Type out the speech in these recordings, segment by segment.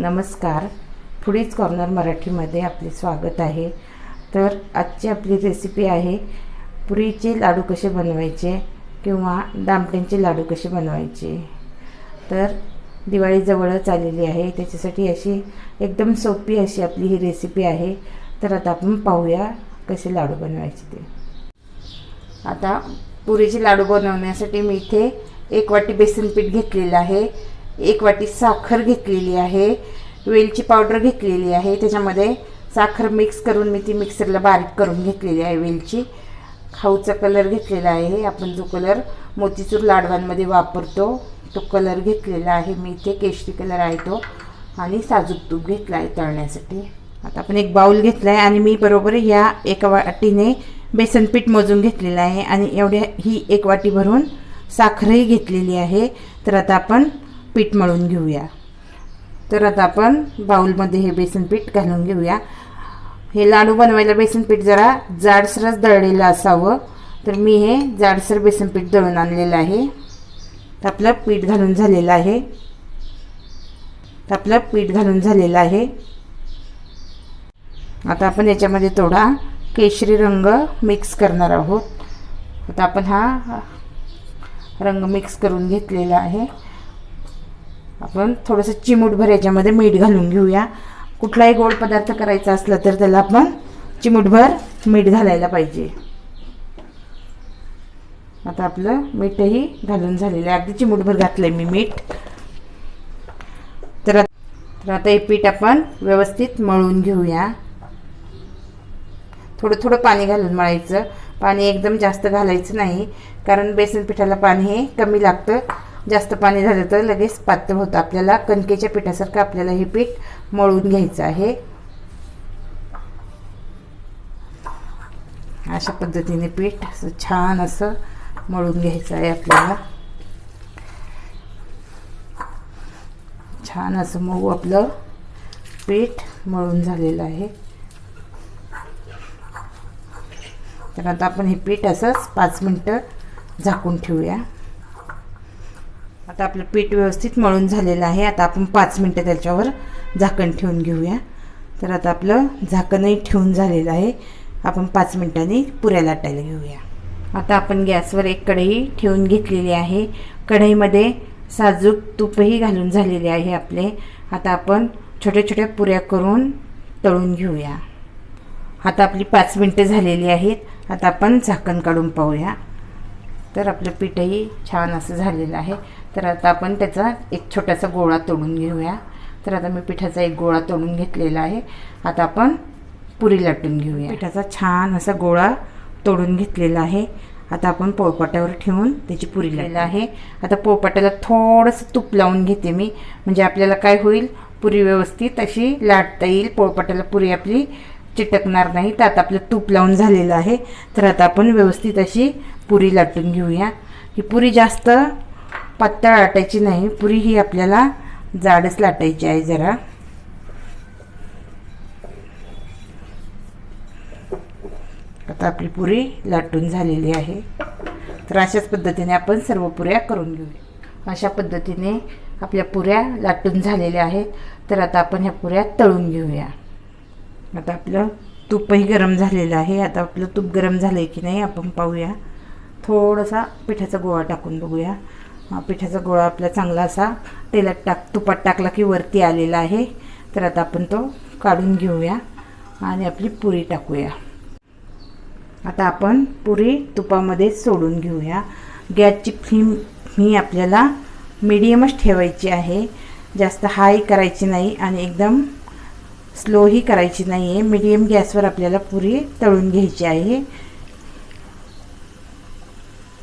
नमस्कार. Foodies corner मराठीमध्ये आपले स्वागत आहे. तर आजची आपली रेसिपी आहे पुरीचे लाडू कसे बनवायचे किंवा दामट्यांचे लाडू कसे बनवायचे. तर दिवाळी जवळच आलेली आहे, त्याच्यासाठी अशी एकदम सोपी अशी आपली ही रेसिपी आहे. तर आता आपण पाहूया कसे लाडू बनवायचे ते. आता पुरीचे लाडू बनवण्यासाठी मी इथे 1 वाटी बेसन पीठ घेतलेलं आहे, 1 वाटी साखर घेतलेली आहे, वेलची पावडर घेतलेली आहे, त्याच्यामध्ये साखर मिक्स करून मी ती मिक्सरला बारीक करून घेतलेली आहे. वेलची, खाऊचा कलर घेतलेला आहे, आपण जो कलर मोतीचूर लाडवांमध्ये वापरतो तो कलर घेतलेला आहे मी इथे, केशरी कलर आहे तो, आणि साजूक तूप घेतलं आहे तळण्यासाठी. आता आपण एक बाउल घेतला आहे आणि मी बरोबर ह्या 1 वाटीने बेसन पीठ मोजून घेतलेलं आहे आणि एवढ्या ही 1 वाटी भरून साखरही घेतलेली आहे. तर आता आपण पीठ मळून घेऊया. तर आता आपण बाउलमध्ये हे बेसन पीठ घालून घेऊया. हे लाडू बनवायला बेसन पीठ जरा जाडसरच दळलेलं असावं, तर मी हे जाडसर बेसन पीठ दळून आणलेलं आहे. तर आपलं पीठ घालून झालेलं आहे. आता आपण याच्यामध्ये थोडा केशरी रंग मिक्स करणार आहोत. आता आपण हा रंग मिक्स करून घेतलेला आहे. आपण थोडंसं चिमूटभर याच्यामध्ये मीठ घालून घेऊया. कुठलाही गोड पदार्थ करायचा असला तर त्याला आपण चिमूटभर मीठ घालायला पाहिजे. आता आपलं मीठही घालून झालेलं आहे, अगदी चिमूटभर घातलंय मी मीठ. तर आता हे पीठ आपण व्यवस्थित मळून घेऊया. थोडं थोडं पाणी घालून मळायचं. पाणी एकदम जास्त घालायचं नाही, कारण बेसन पिठाला पाणी हे कमी लागतं. जास्त पाणी झालं तर लगेच पातळ होतं. आपल्याला कणकेच्या पिठासारखं आपल्याला हे पीठ मळून घ्यायचं आहे. अशा पद्धतीने पीठ असं छान असं मळून घ्यायचं आहे आपल्याला. छान असं मऊ आपलं पीठ मळून झालेलं आहे. तर आता आपण हे पीठ असंच 5 मिनटं झाकून ठेवूया. आता आपलं पीठ व्यवस्थित मळून झालेलं आहे. आता आपण 5 मिनटं त्याच्यावर झाकण ठेवून घेऊया. तर आता आपलं झाकणही ठेवून झालेलं आहे. आपण 5 मिनटांनी पुऱ्या लाटायला घेऊया. आता आपण गॅसवर एक कढई ठेवून घेतलेली आहे. कढईमध्ये साजूक तूपही घालून झालेले आहे आपले. आता आपण छोट्या छोट्या पुऱ्या करून तळून घेऊया. आता आपली 5 मिनटं झालेली आहेत. आता आपण झाकण काढून पाहूया. तर आपलं पीठही छान असं झालेलं आहे. तर आता आपण त्याचा एक छोटासा गोळा तोडून घेऊया. तर आता मी पिठाचा एक गोळा तोडून घेतलेला आहे. आता आपण पुरी लाटून घेऊया. पिठाचा छान असा गोळा तोडून घेतलेला आहे. आता आपण पोळपाट्यावर ठेवून त्याची पुरी लाटलेली आहे. आता पोळपाट्याला थोडंसं तूप लावून घेते मी, म्हणजे आपल्याला काय होईल, पुरी व्यवस्थित अशी लाटता येईल. पोळपाट्याला पुरी आपली चिटकणार नाही. तर आता आपलं तूप लावून झालेलं आहे. तर आता आपण व्यवस्थित अशी पुरी लाटून घेऊया. ही पुरी जास्त पातळ लाटायची नाही, पुरी ही आपल्याला जाडच लाटायची आहे जरा. आता आपली पुरी लाटून झालेली आहे. तर अशाच पद्धतीने आपण सर्व पुऱ्या करून घेऊया. अशा पद्धतीने आपल्या पुऱ्या लाटून झालेल्या आहेत. तर आता आपण ह्या पुऱ्या तळून घेऊया. आता आपलं तूपही गरम झालेलं आहे. आता आपलं तूप गरम झालं आहे की नाही आपण पाहूया. थोडासा पिठाचा गोळा टाकून बघूया. पिठाचा गोळा आपला चांगला असा तेलात तुपात टाकला की वरती आलेला आहे. तर आता आपण तो काढून घेऊया आणि आपली पुरी टाकूया. आता आपण पुरी तुपामध्ये सोडून घेऊया. गॅसची फ्लेम ही आपल्याला मीडियमच ठेवायची आहे. जास्त हाय करायची नाही आणि एकदम स्लोही करायची नाही आहे. मीडियम गॅसवर आपल्याला पुरी तळून घ्यायची आहे.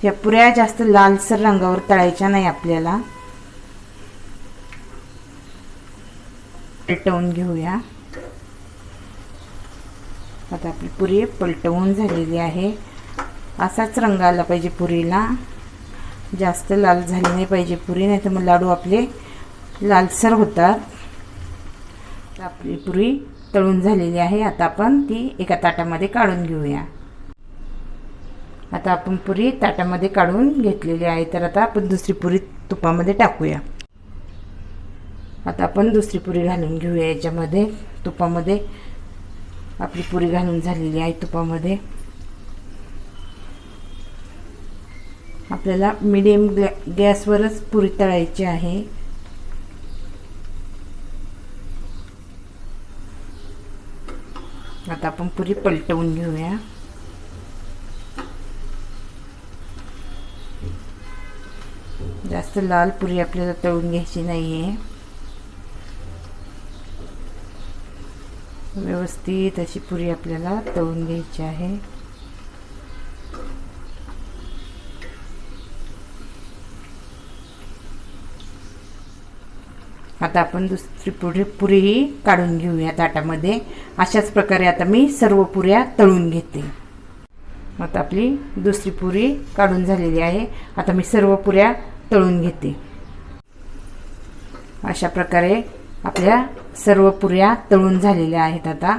या पुऱ्या जास्त लालसर रंगावर तळायच्या नाही आपल्याला. पलटवून घेऊया. आता आपली पुरी पलटवून झालेली आहे. असाच रंग आला पाहिजे पुरीला, जास्त लाल झाली नाही पाहिजे पुरी, नाही तर मग लाडू आपले लालसर होतात. आपली पुरी तळून झालेली आहे. आता आपण ती एका ताटामध्ये काढून घेऊया. आता आपण पुरी ताटामध्ये काढून घेतलेली आहे. तर आता आपण दुसरी पुरी तुपामध्ये टाकूया. आता आपण दुसरी पुरी घालून घेऊया याच्यामध्ये, तुपामध्ये आपली पुरी घालून झालेली आहे तुपामध्ये. आपल्याला मीडियम गॅसवरच पुरी तळायची आहे. आता आपण पुरी पलटवून घेऊया. जास्त लाल पुरी आपल्याला तळून घ्यायची नाहीये. व्यवस्थित अशी पुरी आपल्याला तळून घ्यायची आहे. आता आपण दुसरी पुरी काढून घेऊया ताटामध्ये. अशाच प्रकारे आता मी सर्व पुऱ्या तळून घेते. आता आपली दुसरी पुरी काढून झालेली आहे. आता मी सर्व पुऱ्या तळून घेते. अशा प्रकारे आपल्या सर्व पुऱ्या तळून झालेल्या आहेत. आता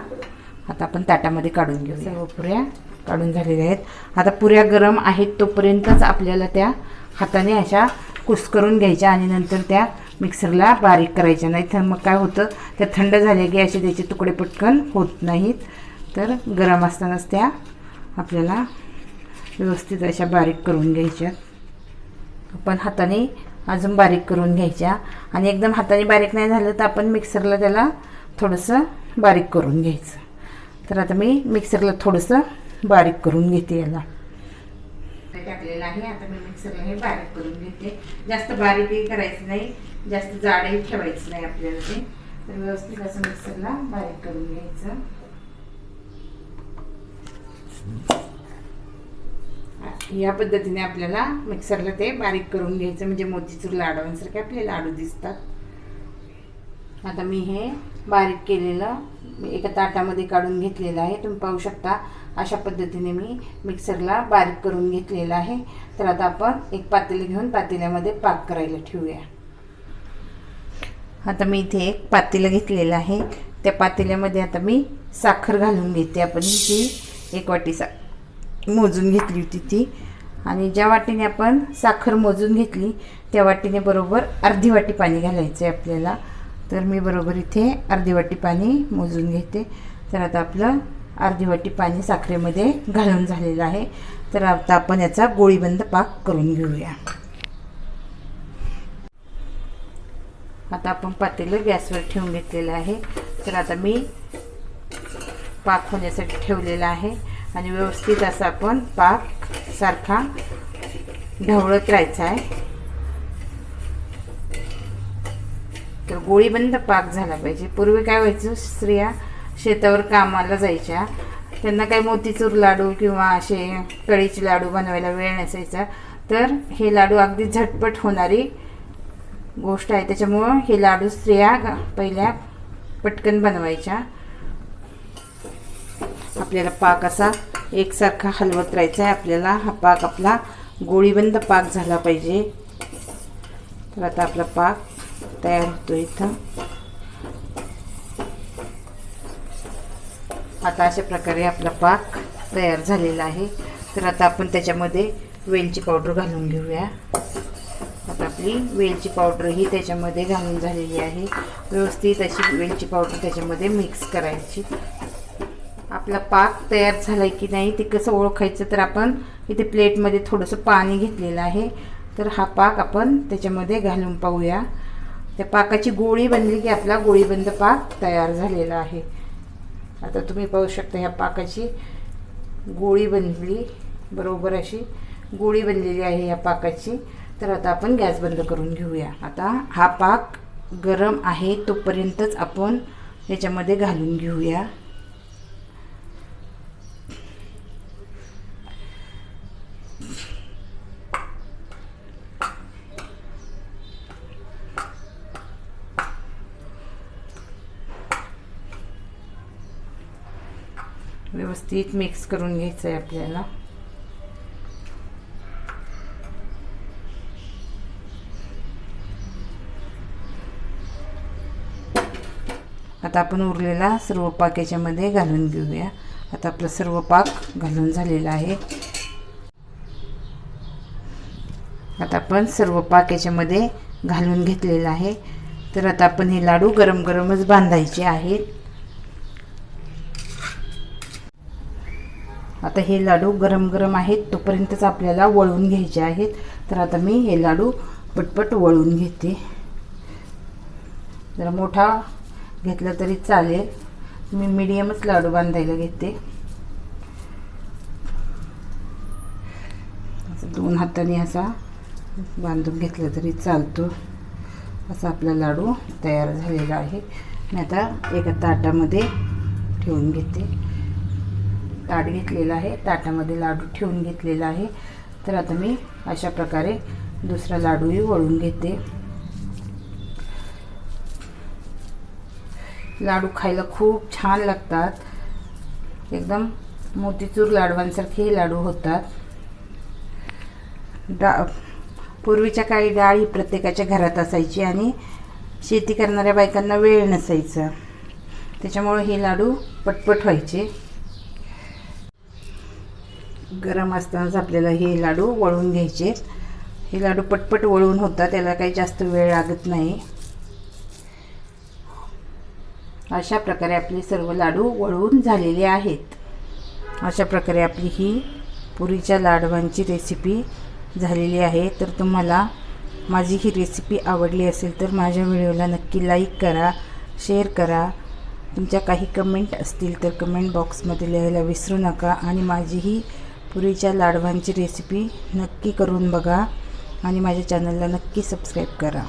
आपण ताटामध्ये काढून घेऊ. सर्व पुऱ्या काढून झालेल्या आहेत. आता पुऱ्या गरम आहेत तोपर्यंतच आपल्याला त्या हाताने अशा कुस्करून घ्यायच्या आणि नंतर त्या मिक्सरला बारीक करायच्या. नाही तर मग काय होतं, त्या थंड झाल्या की असे त्याचे तुकडे पटकन होत नाहीत. तर गरम असतानाच त्या आपल्याला व्यवस्थित अशा बारीक करून घ्यायच्या. आपण हाताने अजून बारीक करून घ्यायच्या आणि एकदम हाताने बारीक नाही झालं तर आपण मिक्सरला त्याला थोडंसं बारीक करून घ्यायचं. तर आता मी मिक्सरला थोडंसं बारीक करून घेते. याला टाकलेलं आहे. आता मी मिक्सरला हे बारीक करून घेते. जास्त बारीकही करायचं नाही, जास्त जाडही ठेवायचं नाही आपल्याला ते. तर व्यवस्थित असं मिक्सरला बारीक करून घ्यायचं. या पद्धतीने आपल्याला मिक्सरला ते बारीक करून घ्यायचं, म्हणजे मोतीचूर लाडवांसारखे आपले लाडू दिसतात. आता मी हे बारीक केलेलं एका ताटामध्ये काढून घेतलेलं आहे. तुम्ही पाहू शकता अशा पद्धतीने मी मिक्सरला बारीक करून घेतलेलं आहे. तर आता आपण एक पातेलं घेऊन पातेल्यामध्ये पाक करायला ठेवूया. आता मी इथे एक पातेलं घेतलेलं आहे. त्या पातेल्यामध्ये आता मी साखर घालून घेते. आपण ती 1 वाटी मोजून घेतली होती ती, आणि ज्या वाटीने आपण साखर मोजून घेतली त्या वाटीने बरोबर अर्धी वाटी पाणी घालायचं आहे आपल्याला. तर मी बरोबर इथे अर्धी वाटी पाणी मोजून घेते. तर आता आपलं अर्धी वाटी पाणी साखरेमध्ये घालून झालेलं आहे. तर आता आपण याचा गोळीबंद पाक करून घेऊया. आता आपण पातेलं गॅसवर ठेवून घेतलेलं आहे. तर आता मी पाक होण्यासाठी ठेवलेला आहे आणि व्यवस्थित असा आपण पाक सारखा ढवळत राहायचा आहे. तर गोळीबंद पाक झाला पाहिजे. पूर्वी काय व्हायचं, स्त्रिया शेतावर कामाला जायच्या, त्यांना काही मोतीचूर लाडू किंवा असे कळीचे लाडू बनवायला वेळ नसायचा. तर हे लाडू अगदी झटपट होणारी गोष्ट आहे. त्याच्यामुळं हे लाडू स्त्रिया पहिल्या पटकन बनवायच्या. आपल्याला पाक असा एकसारखा हलवत राहायचा आहे. आपल्याला हा पाक आपला गोळीबंद पाक झाला पाहिजे. तर आता आपला पाक तयार होतो इथं. आता अशा प्रकारे आपला पाक तयार झालेला आहे. तर आता आपण त्याच्यामध्ये वेलची पावडर घालून घेऊया. आता आपली वेलची पावडर ही त्याच्यामध्ये घालून झालेली आहे. व्यवस्थित अशी वेलची पावडर त्याच्यामध्ये मिक्स करायची. आपला पाक तयार झालाय की नाही ते कसं ओळखायचं, तर आपण इथे प्लेटमध्ये थोडंसं पाणी घेतलेलं आहे. तर हा पाक आपण त्याच्यामध्ये घालून पाहूया. त्या पाकाची गोळी बनली की आपला गोळीबंद पाक तयार झालेला आहे. आता तुम्ही पाहू शकता ह्या पाकाची गोळी बनली, बरोबर अशी गोळी बनलेली आहे या पाकाची. तर आता आपण गॅस बंद करून घेऊया. आता हा पाक गरम आहे तोपर्यंतच आपण याच्यामध्ये घालून घेऊया. व्यवस्थित मिक्स करून घ्यायचं आहे आपल्याला. आता आपण उरलेला सर्व पाक याच्यामध्ये घालून घेऊया. आता आपला सर्व पाक घालून झालेला आहे. आता आपण सर्व पाक याच्यामध्ये घालून घेतलेला आहे. तर आता आपण हे लाडू गरम गरमच बांधायचे आहेत. आता हे लाडू गरम गरम आहेत तोपर्यंतच आपल्याला वळून घ्यायचे आहेत. तर आता मी हे लाडू पटपट वळून घेते. जरा मोठा घेतला तरी चालेल, मी मीडियमच लाडू बांधायला घेते. दोन हाताने असा बांधून घेतला तरी चालतो. असा आपला लाडू तयार झालेला आहे. मी आता एका ताटामध्ये ठेवून घेते. ताट घेतलेलं आहे, ताटामध्ये लाडू ठेवून घेतलेला आहे. तर आता मी अशा प्रकारे दुसरा लाडूही वळून घेते. लाडू खायला खूप छान लागतात. एकदम मोतीचूर लाडवांसारखे हे लाडू होतात. पूर्वीच्या काळी डाळ ही प्रत्येकाच्या घरात असायची आणि शेती करणाऱ्या बायकांना वेळ नसायचा, त्याच्यामुळे हे लाडू पटपट व्हायचे. गरम असतानाच आपल्याला हे लाडू वळून घ्यायचे. हे लाडू पटपट वळून होतात, त्याला काही जास्त वेळ लागत नाही. अशा प्रकारे आपले सर्व लाडू वळून झालेले आहेत. अशा प्रकारे आपली ही पुरीच्या लाडवांची रेसिपी झालेली आहे. तर तुम्हाला माझी ही रेसिपी आवडली असेल तर माझ्या व्हिडिओला नक्की लाईक करा, शेअर करा. तुमच्या काही कमेंट असतील तर कमेंट बॉक्समध्ये लिहायला विसरू नका. आणि माझी ही पुरीच्या लाडवांची रेसिपी नक्की करून बघा आणि माझ्या चॅनलला नक्की सबस्क्राईब करा.